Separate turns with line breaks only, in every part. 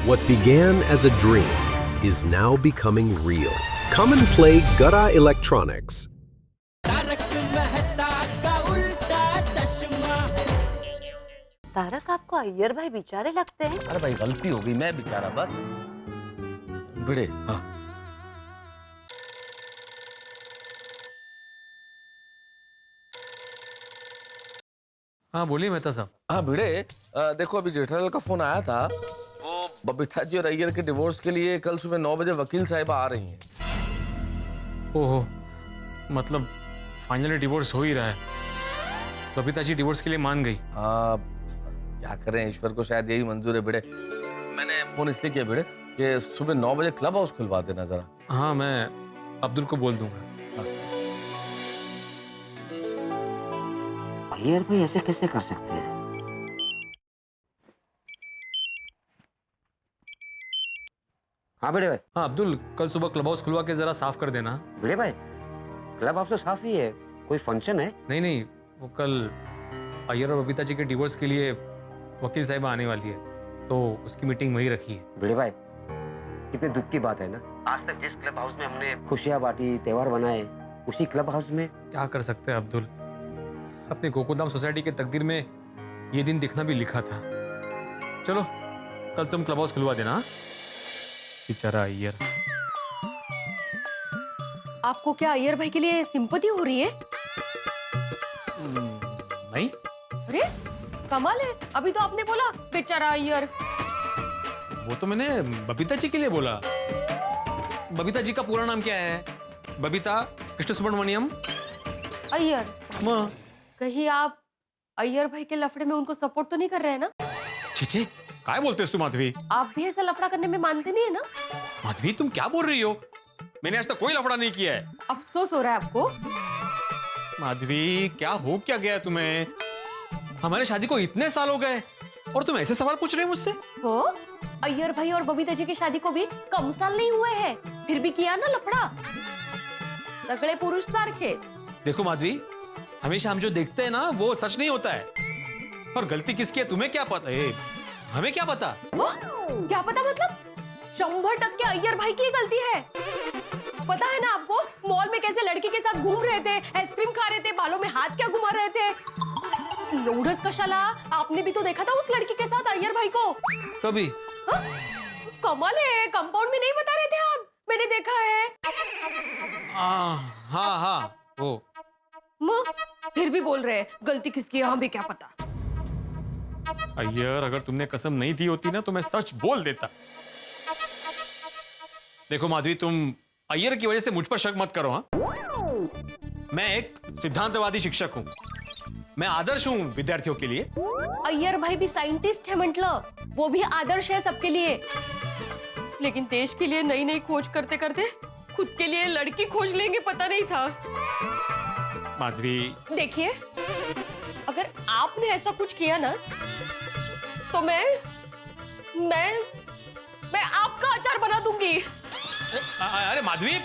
What began as a dream is now becoming real. Come and play Gada Electronics.
Tarak आपको अय्यर भाई बेचारे लगते हैं।
अरे भाई गलती हो गई, मैं बेचारा बस। भिड़े, हाँ
हाँ बोलिए मेहता साहब।
हाँ भिड़े, देखो अभी जेठालाल का फोन आया था। वो बबीता जी और अय्यर के डिवोर्स के लिए कल सुबह 9 बजे वकील साहिबा आ रही हैं।
ओहो, मतलब फाइनली डिवोर्स हो ही रहा है। बबीता जी डिवोर्स के लिए मान गई।
हाँ क्या करें, ईश्वर को शायद यही मंजूर है भिड़े। मैंने फोन इसलिए किया भिड़े कि सुबह 9 बजे क्लब हाउस खुलवा देना जरा।
हाँ मैं अब्दुल को बोल दूंगा।
अय्यर भाई ऐसे कैसे कर सकते हैं? हाँ भिड़े भाई।
हाँ अब्दुल, कल सुबह क्लब हाउस खुलवा के जरा साफ कर देना।
भिड़े भाई, क्लब हाउस तो साफ ही है, कोई फंक्शन है?
नहीं, वो कल अय्यर और बबीता जी के डिवोर्स के लिए वकील साहिबा आने वाली है, तो उसकी मीटिंग वहीं रखी है।
भिड़े भाई, कितने दुख की बात है ना। आज तक जिस क्लब हाउस में हमने खुशियां बांटी, त्योहार बनाए, उसी क्लब हाउस में।
क्या कर सकते हैं अब्दुल, अपने गोकुलधाम सोसाइटी के तकदीर में ये दिन दिखना भी लिखा था। चलो कल तुम क्लब हाउस खुलवा देना। बेचारा अय्यर।
आपको क्या अय्यर भाई के लिए सिंपैथी हो रही है?
नहीं,
अरे कमाल है, अभी तो आपने बोला बेचारा अय्यर।
वो तो मैंने बबीता जी के लिए बोला। बबीता जी का पूरा नाम क्या है? बबीता कृष्ण सुब्रमण्यम
अय्यर।
माँ।
कहीं आप अय्यर भाई के लफड़े में उनको सपोर्ट तो नहीं कर रहे हैं ना?
छीछे, काय बोलते तू माधवी?
आप भी ऐसा लफड़ा करने में मानते नहीं है ना?
माधवी तुम क्या बोल रही हो? मैंने आज तक कोई लफड़ा नहीं किया है।
अफसोस हो रहा है आपको?
माधवी क्या हो क्या गया तुम्हें? हमारे शादी को इतने साल हो गए और तुम ऐसे सवाल पूछ रहे हो मुझसे?
हो, अय्यर भाई और बबीता जी की शादी को भी कम साल नहीं हुए हैं, फिर भी किया ना लफड़ा। तगड़े पुरुष सारखे।
देखो माधवी, हमेशा हम जो देखते हैं ना वो सच नहीं होता है। और गलती किसकी है तुम्हें क्या पता है? हमें क्या पता?
क्या पता मतलब? 100% अय्यर भाई की गलती है। पता है ना आपको, मॉल में कैसे लड़की के साथ घूम रहे थे, आइसक्रीम खा रहे थे, बालों में हाथ क्या घुमा रहे थे। लोडस का शाला, आपने भी तो देखा था उस लड़की के साथ अय्यर भाई को।
कभी?
हाँ? कमाल है, कंपाउंड में नहीं बता रहे थे आप? मैंने देखा है।
हाँ वो।
माँ, फिर भी बोल रहे हैं गलती किसकी है, हमें क्या पता।
अय्यर, अगर तुमने कसम नहीं दी होती ना तो मैं सच बोल देता। देखो माधवी, तुम अय्यर की वजह से मुझ पर शक मत करो। हाँ, मैं एक सिद्धांतवादी शिक्षक हूँ, मैं आदर्श हूँ विद्यार्थियों के लिए।
अय्यर भाई भी साइंटिस्ट है मतलब, वो भी आदर्श है सबके लिए। लेकिन देश के लिए नई नई खोज करते करते खुद के लिए लड़की खोज लेंगे, पता नहीं था।
माधवी
देखिए, अगर आपने ऐसा कुछ किया ना तो मैं आपका अचार बना दूंगी।
अरे माधवी,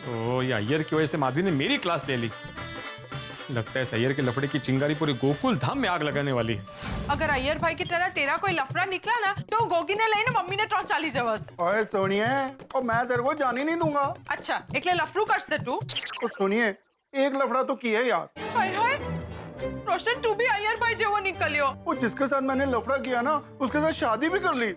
ओ ये अय्यर की वजह से माधवी ने मेरी क्लास ले ली। लगता है अय्यर के लफड़े की चिंगारी पूरे गोकुल धाम में आग लगाने वाली है।
अगर अय्यर भाई की तरह तेरा कोई लफड़ा निकला ना तो गोगी ने लई ना मम्मी ने टॉर्च चाली जवस।
ओए सुनिए, और मैं तेरे को जाने नहीं दूंगा।
अच्छा, एकले लफड़ू कर से तू?
तो सुनिए, एक लफड़ा तो किया यार।
हाय हाय, रोशन तू भी अय्यर भाई जेवो निकलियो।
वो जिसके साथ मैंने लफड़ा किया ना उसके साथ शादी भी कर ली।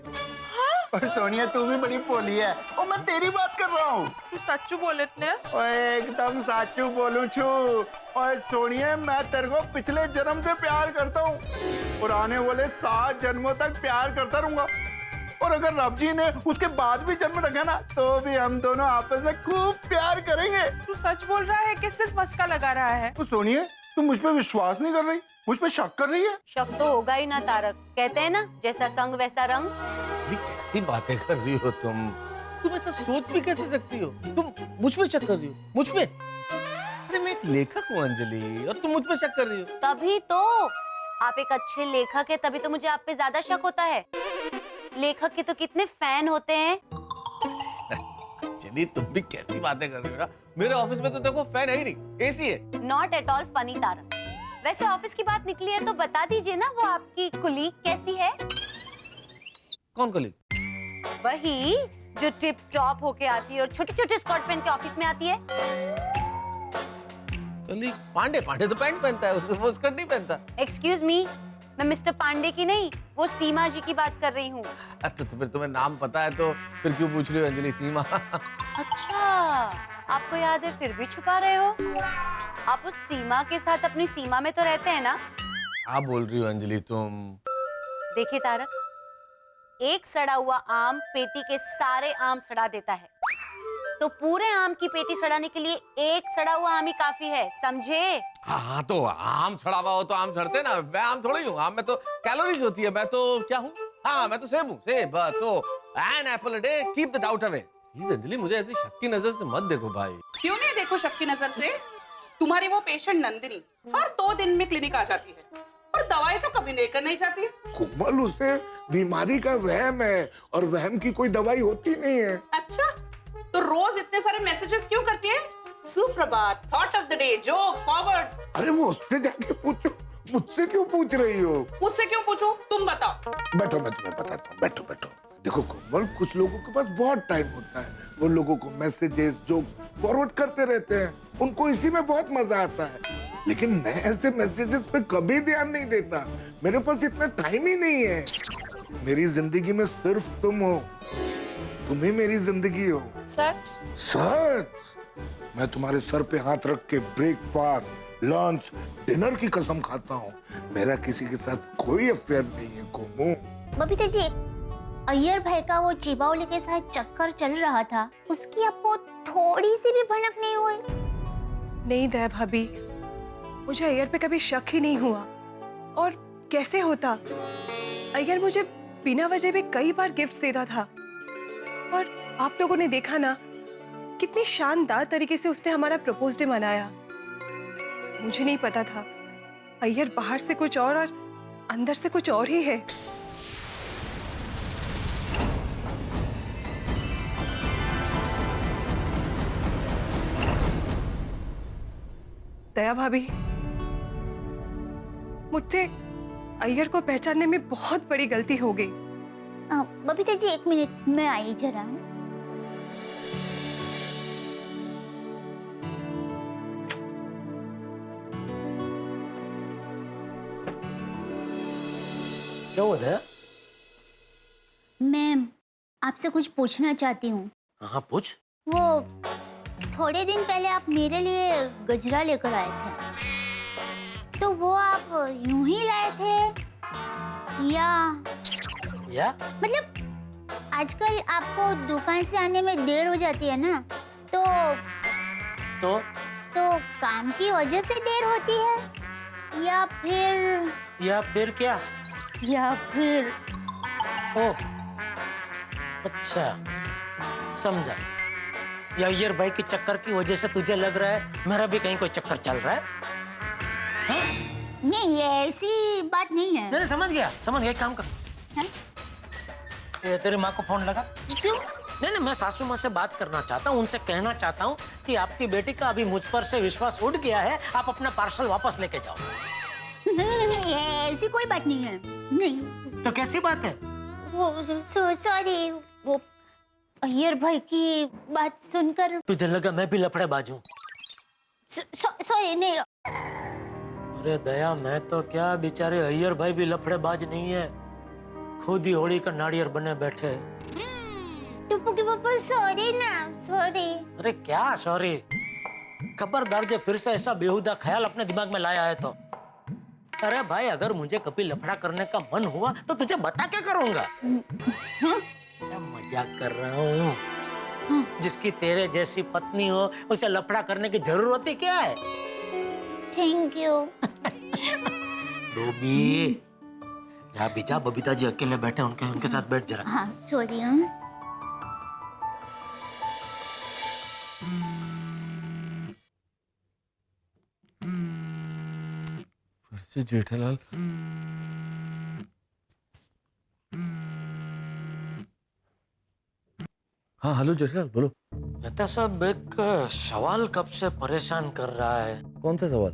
और सोनिया तू भी बड़ी भोली है, और मैं तेरी बात कर रहा हूँ।
तू सच्चू बोले ने?
ओए एकदम साचू बोलूं छू। और सोनिया, मैं तेरे को पिछले जन्म से प्यार करता हूँ और आने वाले 7 जन्मों तक प्यार करता रहूंगा। और अगर रब जी ने उसके बाद भी जन्म रखा ना तो भी हम दोनों आपस में खूब प्यार करेंगे।
तू सच बोल रहा है कि सिर्फ मस्का लगा रहा है?
तो सोनिया, तुम मुझ पे विश्वास नहीं कर रही, मुझ पे शक कर रही है?
शक तो होगा ही ना तारक, कहते हैं ना जैसा संग वैसा रंग।
ये कैसी बातें कर रही हो तुम? तुम ऐसा सोच भी कैसे सकती हो? तुम मुझ पे शक कर रही हो? मुझ पे? अरे मैं एक लेखक हूँ अंजलि, और तुम मुझ पे शक कर रही हो?
तभी तो आप एक अच्छे लेखक है, तभी तो मुझे आप पे ज्यादा शक होता है। लेखक के तो कितने फैन होते हैं।
अंजलि तुम भी कैसी बातें कर रही हो ना? मेरे ऑफिस में तो देखो फैन है ही नहीं, एसी है।
Not at all funny Tarak. वैसे ऑफिस की बात निकली है तो बता दीजिए ना, वो आपकी कुलीग कैसी है?
कौन कलीग?
वही जो टिप टॉप होके आती है और छोटे छोटे स्कर्ट पहन के ऑफिस में आती है।
कलीग पांडे? पांडे तो पैंट पहनता है, वो स्कर्ट नहीं पहनता।
एक्सक्यूज मी, मैं मिस्टर पांडे की नहीं, वो सीमा जी की बात कर रही हूँ।
अच्छा तो फिर तुम्हें नाम पता है तो फिर क्यों पूछ रही हो अंजलि? सीमा।
अच्छा, आपको याद है फिर भी छुपा रहे हो? आप उस सीमा के साथ अपनी सीमा में तो रहते हैं ना?
क्या बोल रही हो अंजलि तुम?
देखिए तारक, एक सड़ा हुआ आम पेटी के सारे आम सड़ा देता है, तो पूरे आम की पेटी सड़ाने के लिए एक सड़ा हुआ आम ही काफी है, समझे?
हाँ तो आम सड़ा हुआ हो तो आम सड़ते ना, मैं आम थोड़ी हूँ, आम में तो कैलोरीज होती है, मैं तो क्या हूँ? हाँ मैं तो सेब हूँ, सेब बस। So an apple a day keep the doubt away. Please Anjali मुझे ऐसी शक की नजर से मत देखो भाई।
क्यों नहीं देखो शक की नजर से? तुम्हारी वो पेशेंट नंदिनी हर 2 दिन में क्लिनिक आ जाती है और दवाई तो कभी लेकर नहीं जाती।
कोमल, उसे बीमारी का वहम है और वहम की कोई दवाई होती नहीं है।
अच्छा, तो रोज इतने सारे मैसेजेस क्यों करती है? सुप्रभात, thought of the day, jokes, forwards.
अरे वो उससे जाके पूछो, मुझसे क्यों पूछ रही हो?
मुझसे क्यों पूछूं? तुम बताओ।
बैठो, मैं तुम्हें बताता हूँ, बैठो बैठो। देखो कोमल, कुछ लोगों के पास बहुत टाइम होता है, वो लोगों को मैसेजेस जोक्स फॉरवर्ड करते रहते हैं, उनको इसी में बहुत मजा आता है। लेकिन मैं ऐसे मैसेजेस पे कभी ध्यान नहीं देता, मेरे पास इतना टाइम ही नहीं है। मेरी जिंदगी में सिर्फ तुम हो, तुम ही मेरी जिंदगी हो।
सच?
सच। मैं तुम्हारे सर पे हाथ रख के ब्रेकफास्ट, लंच, डिनर की कसम खाता हूँ, मेरा किसी के साथ कोई अफेयर नहीं है कोमो।
बबीता जी, अय्यर भाई का वो चिबावली के साथ चक्कर चल रहा था, उसकी आपको थोड़ी सी भी भनक नहीं हुई?
नहीं दया भाभी, मुझे अय्यर पे कभी शक ही नहीं हुआ। और कैसे होता? अय्यर मुझे बिना वजह भी कई बार गिफ्ट्स देता था, और आप लोगों ने देखा ना कितनी शानदार तरीके से उसने हमारा प्रपोज डे मनाया। मुझे नहीं पता था अय्यर बाहर से कुछ और अंदर से कुछ और ही है। दया भाभी, मुझसे अय्यर को पहचानने में बहुत बड़ी गलती हो गई।
बबीता जी 1 मिनट, मैं आई जरा।
क्या हुआ है?
मैं आपसे कुछ पूछना चाहती हूँ।
हाँ पूछ।
वो थोड़े दिन पहले आप मेरे लिए गजरा लेकर आए थे, तो वो आप यूं ही लाए थे या मतलब आजकल आपको दुकान से आने में देर हो जाती है ना, तो काम की वजह से देर होती है या फिर
क्या?
या फिर
ओह अच्छा, समझा। या अय्यर भाई के चक्कर की वजह से तुझे लग रहा है मेरा भी कहीं कोई चक्कर चल रहा है?
नहीं, ऐसी बात नहीं है।
नहीं, समझ गया। एक काम कर, तेरी माँ को फोन लगा।
क्यों?
नहीं, मैं सासू माँ से बात करना चाहता हूँ, उनसे कहना चाहता हूँ कि आपकी बेटी का अभी मुझ पर से विश्वास उठ गया है, आप अपना पार्सल वापस लेके जाओ।
नहीं, ऐसी कोई बात नहीं है। नहीं।
तो कैसी बात है?
वो सॉरी, वो अय्यर भाई की बात सुनकर
तुझे लगा मैं भी लफड़ेबाज हूँ?
सॉरी, नहीं।
अरे दया, मैं तो क्या, बेचारे अय्यर भाई भी लफड़ेबाज नहीं है, खुद ही होली का नारियल बने बैठे।
टुप्पू के पापा सॉरी ना, सॉरी।
अरे क्या सॉरी? खबरदार जो फिर से ऐसा बेहुदा ख्याल अपने दिमाग में लाया है तो। अरे भाई, अगर मुझे कभी लफड़ा करने का मन हुआ तो तुझे बता क्या करूंगा? मैं मजाक कर रहा हूँ। जिसकी तेरे जैसी पत्नी हो उसे लफड़ा करने की जरूरत ही क्या है?
Thank you.
डोबी, जा बिचा, बबीता जी अकेले बैठे, उनके साथ बैठ जरा।
हाँ सॉरी।
फिर से जेठालाल। हाँ हेलो जेठालाल, बोलो।
मेहता साहब, एक सवाल कब से परेशान कर रहा है।
कौन सा सवाल?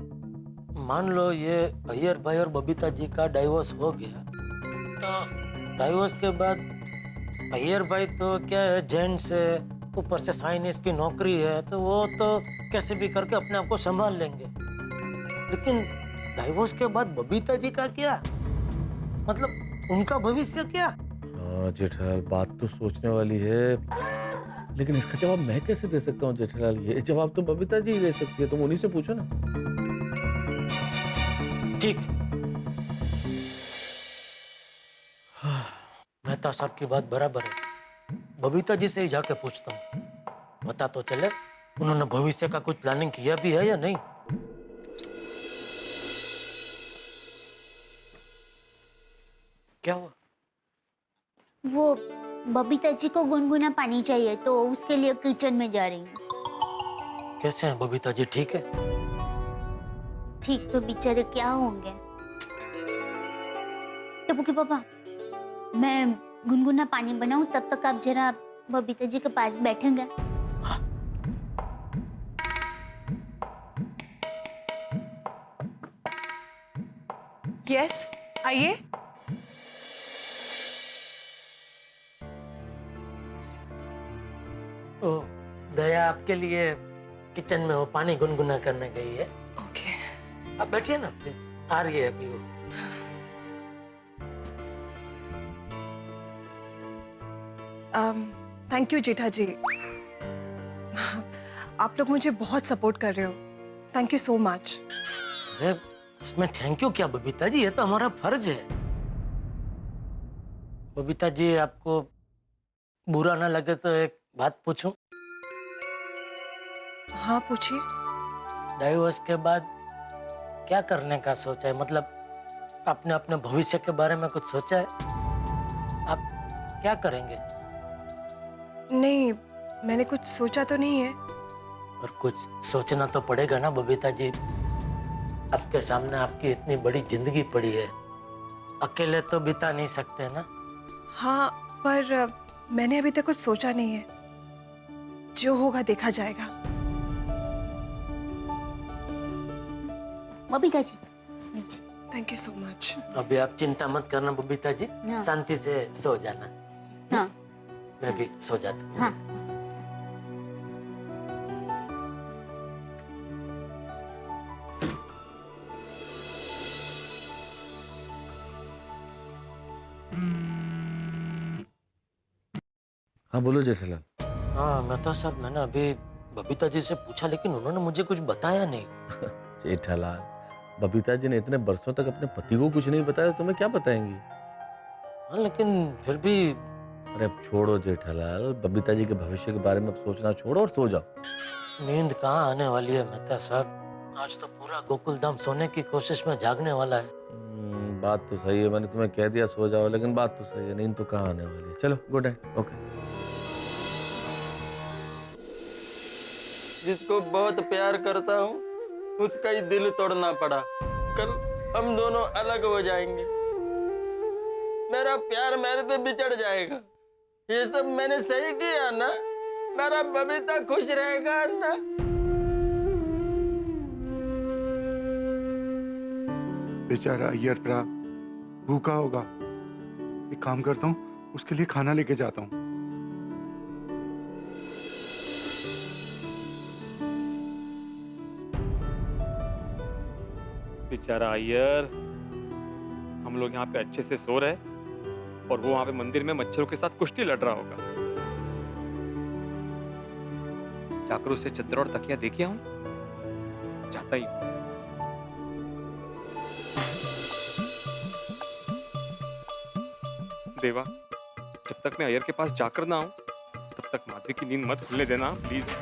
मान लो ये अय्यर भाई और बबीता जी का डाइवोर्स हो गया, तो डाइवोर्स के बाद अय्यर भाई तो क्या है, जेंट्स है, ऊपर से साइनिस की नौकरी है, तो वो तो कैसे भी करके अपने आप को संभाल लेंगे। लेकिन डाइवोर्स के बाद बबीता जी का क्या, मतलब उनका भविष्य क्या?
हाँ जेठालाल, बात तो सोचने वाली है, लेकिन इसका जवाब मैं कैसे दे सकता हूँ जेठालाल? ये जवाब तो बबीता जी ही दे सकती है, तुम उन्हीं से पूछो ना।
ठीक है, मेहता साहब की बात बराबर है, बबीता जी से ही जाके पूछता हूँ, पता तो चले उन्होंने भविष्य का कुछ प्लानिंग किया भी है या नहीं। क्या हुआ?
वो बबीता जी को गुनगुना पानी चाहिए तो उसके लिए किचन में जा रही हूँ।
कैसे हैं बबीता जी, ठीक है?
ठीक तो बेचारे क्या होंगे। टप्पू के पापा, मैं गुनगुना पानी बनाऊं, तब तक आप जरा बबीता जी के पास बैठेंगे।
यस, आइए।
ओ, दया आपके लिए किचन में वो पानी गुनगुना करने गई है।
ओके।
आप बैठिए ना प्लीज, आ रही है अभी वो।
थैंक यू जेठा जी, आप लोग मुझे बहुत सपोर्ट कर रहे हो, थैंक यू सो मच।
अरे इसमें थैंक यू क्या बबीता जी, ये तो हमारा फर्ज है। बबीता जी, आपको बुरा ना लगे तो एक बात पूछूं?
हाँ पूछिए।
डाइवोर्स के बाद क्या करने का सोचा है, मतलब आपने अपने भविष्य के बारे में कुछ सोचा है? आप क्या करेंगे?
नहीं, मैंने कुछ सोचा तो नहीं है।
और कुछ सोचना तो पड़ेगा ना बबीता जी, आपके सामने आपकी इतनी बड़ी जिंदगी पड़ी है, अकेले तो बिता नहीं सकते ना।
हाँ, पर मैंने अभी तक कुछ सोचा नहीं है, जो होगा देखा जाएगा।
बबीता जी, नीचे।
Thank you so much.
अभी आप चिंता मत करना बबीता जी,
हाँ।
शांति से सो जाना।
हाँ
मैं भी सो जाता हूँ।
हाँ।
हाँ बोलो जेठालाल।
हाँ मेहता साहब, मैंने अभी बबीता जी से पूछा, लेकिन उन्होंने मुझे कुछ बताया नहीं।
जेठालाल, बबीता जी ने इतने बरसों तक अपने पति को कुछ नहीं बताया, तुम्हें क्या बताएंगी?
हाँ लेकिन फिर भी।
अरे अब छोड़ो जेठालाल, बबीता जी के भविष्य के बारे में अब सोचना छोड़ो और सो जाओ।
नींद कहाँ आने वाली है मेहता साहब, आज तो पूरा गोकुलधाम सोने की कोशिश में जागने वाला है।
बात तो सही है, मैंने तुम्हें कह दिया सो जाओ, लेकिन बात तो सही है, नींद तो कहाँ आने वाली है। चलो गुड नाइट। ओके।
जिसको बहुत प्यार करता हूँ उसका ही दिल तोड़ना पड़ा। कल हम दोनों अलग हो जाएंगे, मेरा प्यार मेरे से बिछड़ जाएगा। ये सब मैंने सही किया ना? मेरा बबीता खुश रहेगा ना?
बेचारा अय्यर प्रा भूखा होगा, एक काम करता हूँ, उसके लिए खाना लेके जाता हूँ।
बेचारा अय्यर, हम लोग यहाँ पे अच्छे से सो रहे और वो वहाँ पे मंदिर में मच्छरों के साथ कुश्ती लड़ रहा होगा। जाकर उसे चद्दर और तकिया देखिए हूँ, जाता ही। देवा, जब तक मैं अय्यर के पास जाकर ना आऊं, तब तक माधवी की नींद मत खुलने देना प्लीज।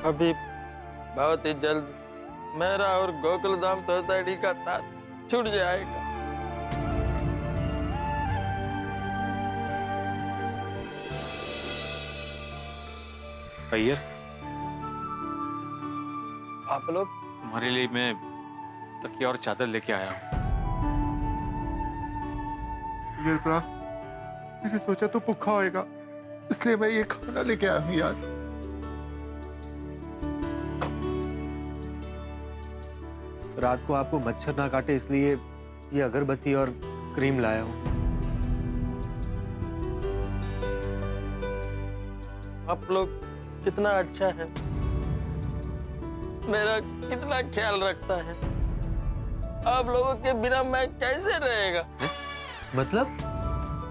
अभी बहुत ही जल्द मेरा और गोकुलधाम सोसाइटी का साथ छूट जाएगा।
अय्यर,
आप लोग?
तुम्हारे लिए मैं तकिया और चादर लेके आया हूँ।
ये ब्रा, मैंने सोचा तो भूखा होएगा, इसलिए मैं ये खाना लेके आया हूँ यार।
रात को आपको मच्छर ना काटे इसलिए ये अगरबत्ती और क्रीम लाया हूँ।
आप लोग कितना अच्छा है, मेरा कितना ख्याल रखता है। आप लोगों के बिना मैं कैसे रहेगा?
मतलब?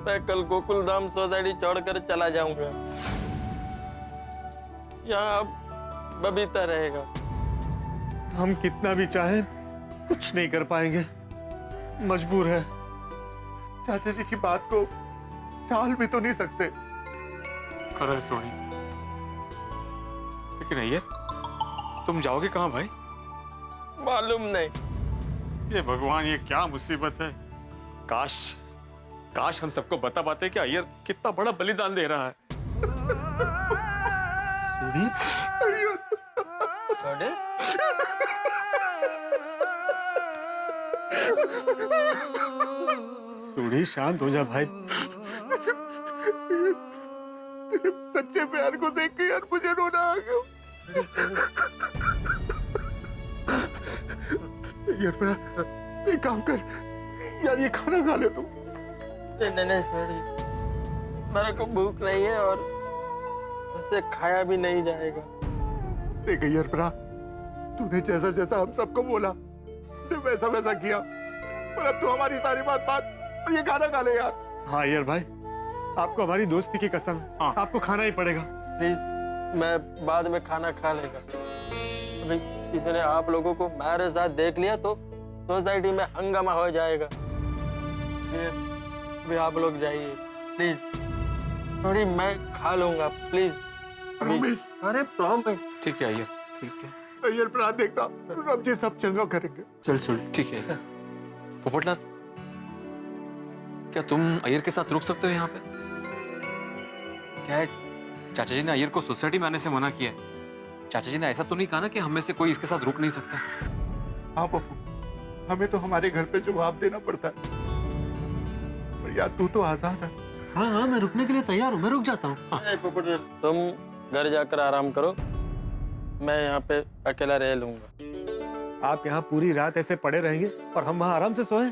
मैं कल गोकुलधाम सोसाइटी छोड़कर चला जाऊंगा। यहाँ अब बबीता रहेगा।
हम कितना भी चाहें कुछ नहीं कर पाएंगे, मजबूर है।
चाचा जी की बात को टाल भी तो नहीं सकते।
खरा सोनी, लेकिन अय्यर, तुम जाओगे कहाँ भाई?
मालूम नहीं।
ये भगवान, ये क्या मुसीबत है। काश काश हम सबको बता पाते कि अय्यर कितना बड़ा बलिदान दे रहा है।
सूढ़ी, शांत हो जा भाई।
सच्चे प्यार को देख के यार मुझे रोना आ गया। यार मेरा एक काम कर यार, ये खाना खा ले तू।
नहीं सॉरी, मेरे को भूख नहीं है और उससे खाया भी नहीं जाएगा।
देख यार ब्रा, तूने जैसा जैसा हम सबको बोला तूने वैसा वैसा किया, और अब तू हमारी सारी बात और ये खाना खा ले यार।
हाँ यार भाई, आपको हमारी दोस्ती की कसम, आपको खाना ही पड़ेगा।
प्लीज, मैं बाद में खाना खा लेगा। अभी किसी ने आप लोगों को मेरे साथ देख लिया तो सोसाइटी में हंगामा हो जाएगा। अभी आप लोग जाइए प्लीज। थोड़ी मैं खा लूंगा प्लीज।
प्रॉमिस?
अरे प्रॉमिस।
ठीक है अय्यर, ठीक है।
यार ब्रा देखना, अब जी सब चंगा करेंगे।
चल सुन, ठीक है। पोपटलाल, क्या तुम अय्यर के साथ रुक सकते हो यहाँ पे? क्या है, चाचा जी ने अय्यर को सोसाइटी में आने से मना किया है। चाचा जी ने ऐसा तो नहीं कहा ना कि हम में से कोई इसके साथ रुक नहीं सकता?
हाँ पप्पू, हमें तो हमारे घर पे जवाब देना पड़ता है, पर यार तू तो आजाद है।
हाँ हाँ, मैं रुकने के लिए तैयार हूँ, मैं रुक जाता हूँ।
तुम घर जाकर आराम करो, मैं यहाँ पे अकेला रह लूंगा।
आप यहाँ पूरी रात ऐसे पड़े रहेंगे और हम वहाँ आराम से सोए?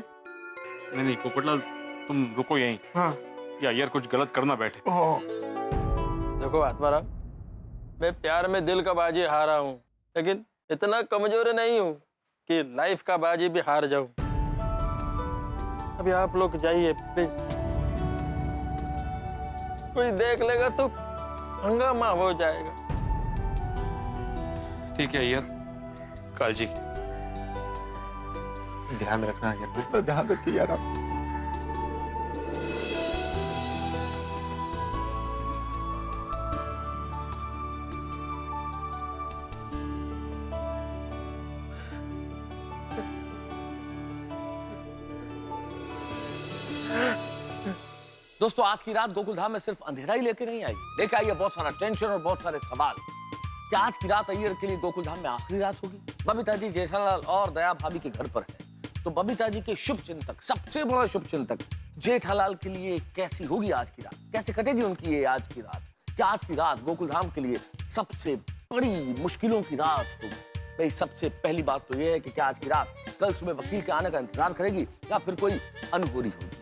नहीं पोपटलाल, तुम रुको यहीं।
हाँ।
या अय्यर कुछ गलत करना बैठे।
देखो आत्माराम, मैं प्यार में दिल का बाजी हारा हूँ, लेकिन इतना कमजोर नहीं हूँ कि लाइफ का बाजी भी हार जाऊं। अभी आप लोग जाइए प्लीज, कोई देख लेगा तो हंगामा हो जाएगा।
ठीक है अय्यर, कालजी, ध्यान रखना अय्यर।
तो ध्यान रखिए यार आप।
दोस्तों, आज की रात गोकुलधाम में सिर्फ अंधेरा ही लेके नहीं आई, लेके आई है बहुत सारा टेंशन और बहुत सारे सवाल। क्या आज की रात अय्यर के लिए गोकुलधाम में आखिरी रात होगी? बबीता जी जेठालाल और दया भाभी के घर पर है, तो बबीता जी के शुभ चिंतक, सबसे बड़ा शुभ चिंतक जेठालाल के लिए कैसी होगी आज की रात? कैसे कटेगी उनकी ये आज की रात? क्या आज की रात गोकुलधाम के लिए सबसे बड़ी मुश्किलों की रात होगी? भाई, सबसे पहली बात तो यह है कि क्या आज की रात कल सुबह वकील के आने का इंतजार करेगी या फिर कोई अनहोनी होगी?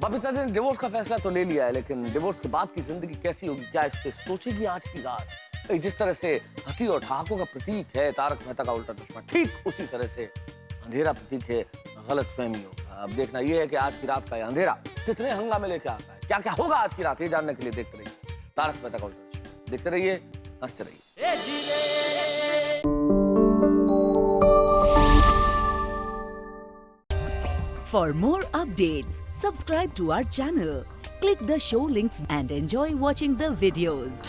बबीता जी ने डिवोर्स का फैसला तो ले लिया है, लेकिन डिवोर्स के बाद की जिंदगी कैसी होगी, क्या इस पे सोचेगी आज की रात? जिस तरह से हंसी और ठहाकों का प्रतीक है तारक मेहता का उल्टा चश्मा, ठीक उसी तरह से अंधेरा प्रतीक है गलतफहमियों का। अब देखना यह है कि आज की रात का अंधेरा कितने हंगामे लेके आता है, क्या क्या होगा आज की रात, ये जानने के लिए देखते रहिए तारक मेहता का उल्टा चश्मा। देखते रहिए, हंसते रहिए।
For more updates, subscribe to our channel, click the show links and enjoy watching the videos.